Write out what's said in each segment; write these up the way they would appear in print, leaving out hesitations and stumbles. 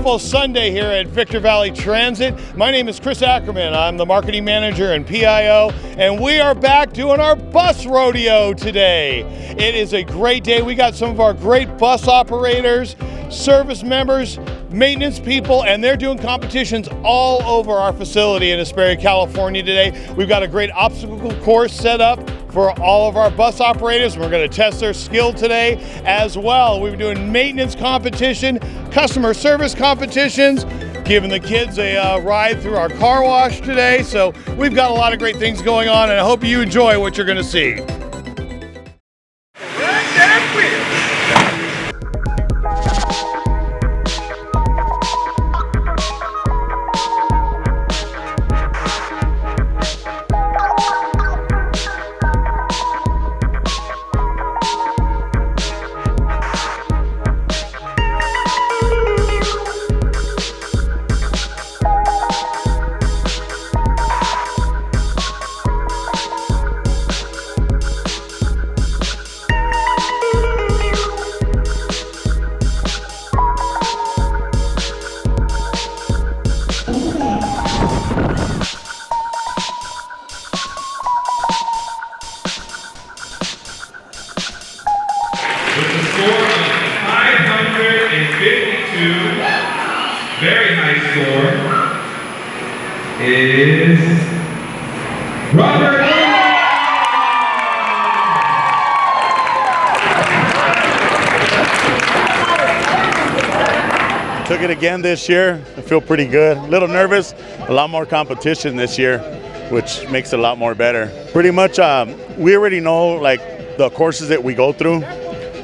beautiful Sunday here at Victor Valley Transit. My name is Chris Ackerman. I'm the marketing manager and PIO, and we are back doing our bus rodeo today. It is a great day. We got some of our great bus operators, service members, maintenance people, and they're doing competitions all over our facility in Hesperia, California today. We've got a great obstacle course set up for all of our bus operators. We're going to test their skill today as well. We're doing maintenance competition, customer service competitions, giving the kids a ride through our car wash today. So we've got a lot of great things going on, and I hope you enjoy what you're going to see. Very high score is Robert. Took it again this year. I feel pretty good. A little nervous. A lot more competition this year, which makes it a lot more better. Pretty much, we already know like the courses that we go through.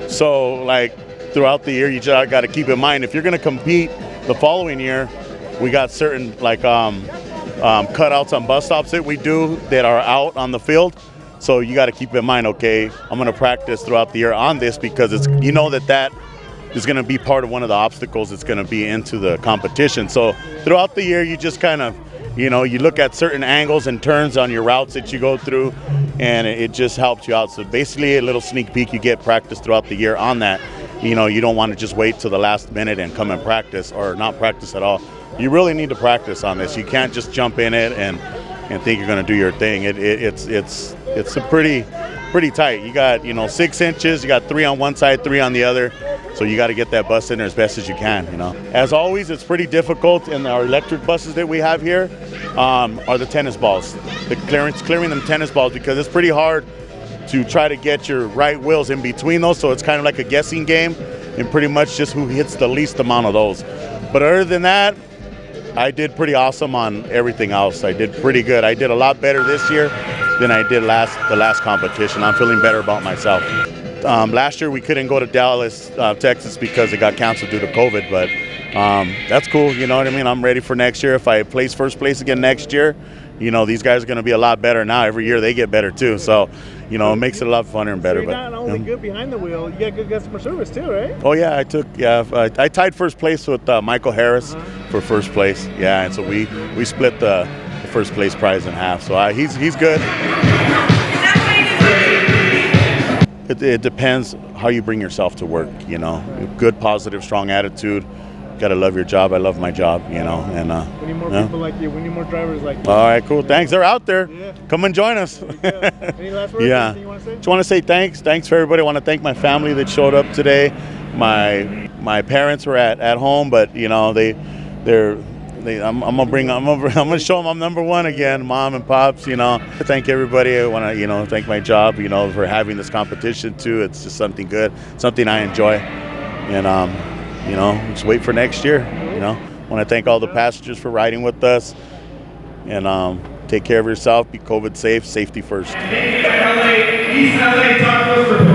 So like throughout the year, you just got to keep in mind if you're going to compete the following year, we got certain like cutouts on bus stops that we do that are out on the field. So you got to keep in mind, okay, I'm going to practice throughout the year on this because it's, you know, that is going to be part of one of the obstacles that's going to be into the competition. So throughout the year, you just kind of, you know, you look at certain angles and turns on your routes that you go through, and it just helps you out. So basically a little sneak peek, you get practice throughout the year on that. You know, you don't want to just wait till the last minute and come and practice or not practice at all. You really need to practice on this. You can't just jump in it and think you're going to do your thing. It's a pretty tight. You got, you know, 6 inches, you got 3 on one side, 3 on the other. So you got to get that bus in there as best as you can, you know. As always, it's pretty difficult in our electric buses that we have here are the tennis balls. The clearing them tennis balls, because it's pretty hard to try to get your right wheels in between those. So it's kind of like a guessing game and pretty much just who hits the least amount of those. But other than that, I did pretty awesome on everything else. I did pretty good. I did a lot better this year than I did the last competition. I'm feeling better about myself. Last year we couldn't go to Dallas, Texas because it got canceled due to COVID, but that's cool, you know what I mean? I'm ready for next year. If I place first place again next year, you know, these guys are going to be a lot better now. Every year they get better too. So, you know, it makes it a lot funner and better. So you're not only good behind the wheel, you got good customer service too, right? Oh yeah, I tied first place with Michael Harris for first place. Yeah, and so we split the first place prize in half. So he's good. It depends how you bring yourself to work, you know. Good, positive, strong attitude. Got to love your job. I love my job, you know. And we need more people like you. We need more drivers like you. All right, cool. Thanks. They're out there. Yeah. Come and join us. Any last words? Yeah. Anything you want to say? Just want to say thanks. Thanks for everybody. I want to thank my family that showed up today. My parents were at home, but you know I'm gonna show them I'm number one again, Mom and Pops. You know, thank everybody. I want to thank my job. You know, for having this competition too. It's just something good, something I enjoy, and you know, just wait for next year. You know, want to thank all the passengers for riding with us, and take care of yourself. Be COVID safe. Safety first. East LA Tacos for